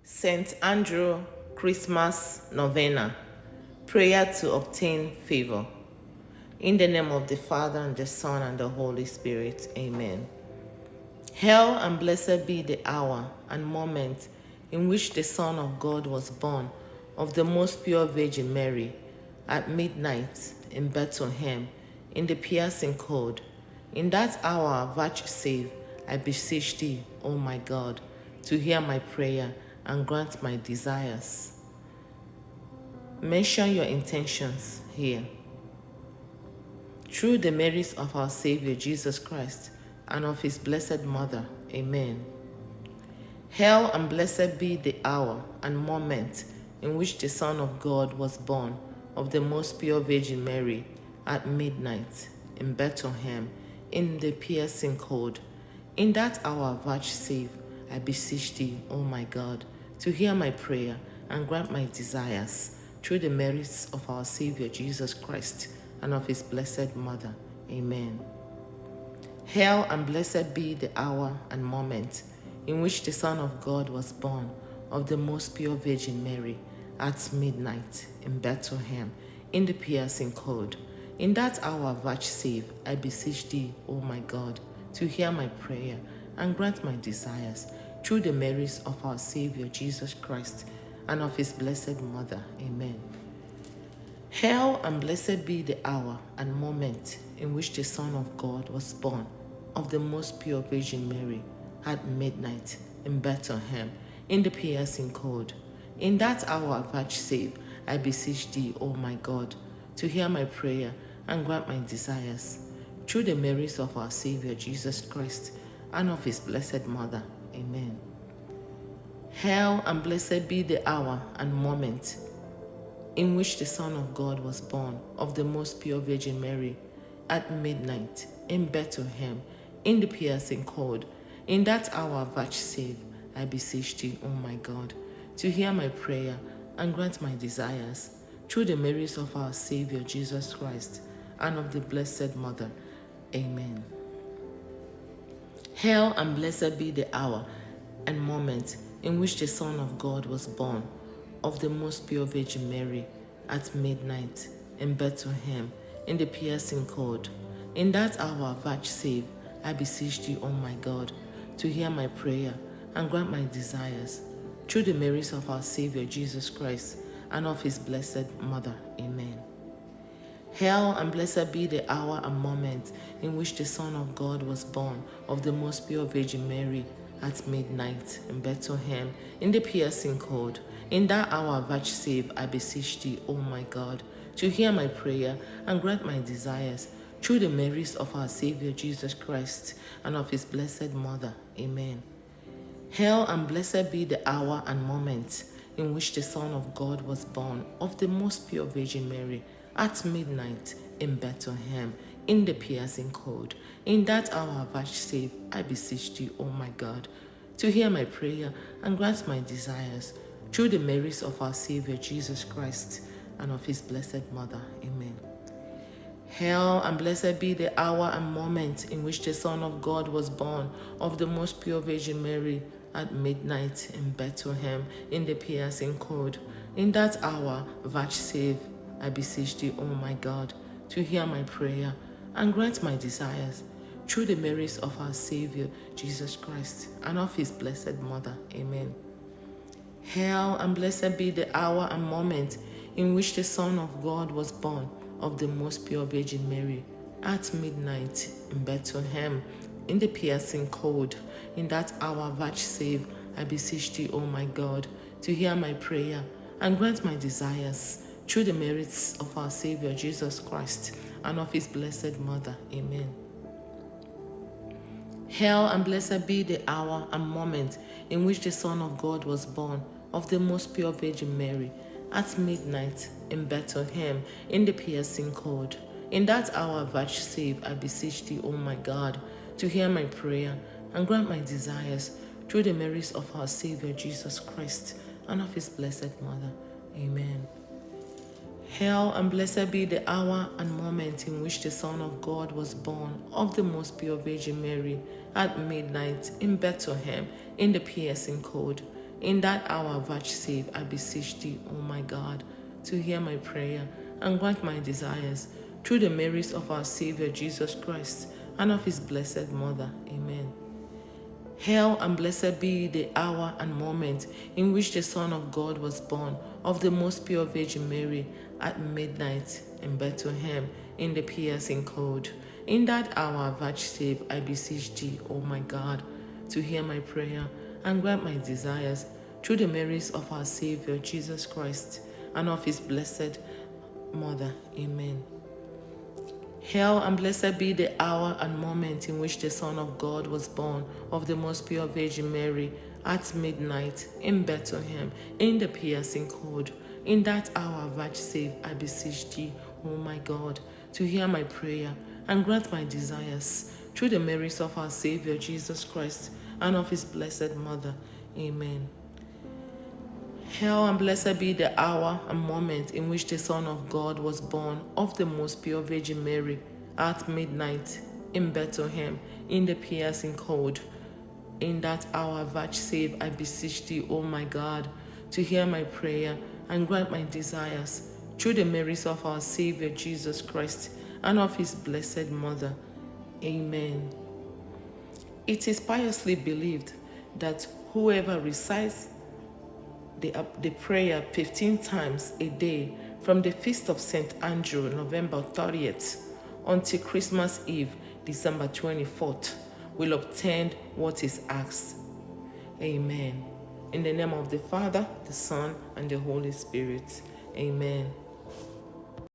St. Andrew Christmas Novena. Prayer to obtain favor. In the name of the Father, and the Son, and the Holy Spirit. Amen. Hail and blessed be the hour and moment in which the Son of God was born of the most pure Virgin Mary, at midnight in Bethlehem, in the piercing cold. In that hour vouchsafe, I beseech thee, O my God, to hear my prayer and grant my desires. Mention your intentions here. Through the merits of our Savior Jesus Christ and of his blessed Mother. Amen. Hail and blessed be the hour and moment in which the Son of God was born of the most pure Virgin Mary, at midnight in Bethlehem, in the piercing cold. In that hour vouchsafe, I beseech thee, O my God, to hear my prayer and grant my desires, through the merits of our Savior Jesus Christ and of his blessed Mother. Amen. Hail and blessed be the hour and moment in which the Son of God was born of the most pure Virgin Mary, at midnight in Bethlehem, in the piercing cold. In that hour vouchsafe, I beseech thee, O my God, to hear my prayer and grant my desires, through the merits of our Savior Jesus Christ and of his blessed Mother. Amen. Hail and blessed be the hour and moment in which the Son of God was born of the most pure Virgin Mary, at midnight in Bethlehem, in the piercing cold. In that hour vouchsafe, I beseech thee, O my God, to hear my prayer and grant my desires, through the merits of our Savior Jesus Christ and of his blessed Mother. Amen. Hail and blessed be the hour and moment in which the Son of God was born of the most pure Virgin Mary, at midnight in Bethlehem, in the piercing cold. In that hour vouchsafe, I beseech thee, O my God, to hear my prayer and grant my desires, through the merits of our Savior Jesus Christ and of the blessed Mother. Amen. Hail and blessed be the hour and moment in which the Son of God was born of the most pure Virgin Mary, at midnight in Bethlehem, in the piercing cold. In that hour vouchsafe, I beseech thee, O my God, to hear my prayer and grant my desires, through the merits of our Savior Jesus Christ and of his blessed Mother. Amen. Hail and blessed be the hour and moment in which the Son of God was born of the most pure Virgin Mary, at midnight in Bethlehem, in the piercing cold. In that hour vouchsafe, I beseech thee, O my God, to hear my prayer and grant my desires, through the merits of our Savior Jesus Christ and of his blessed Mother. Amen. Hail and blessed be the hour and moment in which the Son of God was born of the most pure Virgin Mary, at midnight in Bethlehem, in the piercing cold. In that hour vouchsafe, I beseech thee, O my God, to hear my prayer and grant my desires, through the merits of our Savior Jesus Christ and of his blessed Mother. Amen. Hail and blessed be the hour and moment in which the Son of God was born of the most pure Virgin Mary, at midnight in Bethlehem, in the piercing cold. In that hour vouchsafe, I beseech thee, O my God, to hear my prayer and grant my desires, through the merits of our Savior Jesus Christ and of his blessed Mother. Amen. Hail and blessed be the hour and moment in which the Son of God was born of the most pure Virgin Mary, at midnight in Bethlehem, in the piercing cold. In that hour vouchsafe, I beseech thee, O my God, to hear my prayer and grant my desires, through the merits of our Savior Jesus Christ and of his blessed Mother. Amen. Hail and blessed be the hour and moment in which the Son of God was born of the most pure Virgin Mary, at midnight in Bethlehem, in the piercing cold. In that hour vouchsafe, I beseech thee, O my God, to hear my prayer and grant my desires, through the merits of our Savior Jesus Christ and of his blessed Mother. Amen. Hail and blessed be the hour and moment in which the Son of God was born of the most pure Virgin Mary, at midnight in Bethlehem, in the piercing cold. In that hour vouchsafe, I beseech thee, O my God, to hear my prayer and grant my desires, through the merits of our Savior Jesus Christ and of his blessed Mother. Amen. Hail and blessed be the hour and moment in which the Son of God was born of the most pure Virgin Mary at midnight in Bethlehem in the piercing cold. In that hour vouchsafe, I beseech thee, O my God, to hear my prayer and grant my desires, through the merits of our Savior Jesus Christ and of his blessed Mother. Amen. Hail and blessed be the hour and moment in which the Son of God was born of the most pure Virgin Mary at midnight in Bethlehem in the piercing cold. In that hour vouchsafe, I beseech thee, O my God, to hear my prayer and grant my desires, through the merits of our Savior Jesus Christ and of his blessed Mother. Amen. Hail and blessed be the hour and moment in which the Son of God was born of the most pure Virgin Mary at midnight in Bethlehem in the piercing cold. In that hour vouchsafe, I beseech thee, O my God, to hear my prayer and grant my desires, through the merits of our Savior Jesus Christ and of his blessed Mother. Amen. It is piously believed that whoever recites the prayer 15 times a day from the feast of St. Andrew, November 30th, until Christmas Eve, December 24th, will obtain what is asked. Amen. In the name of the Father, the Son, and the Holy Spirit. Amen.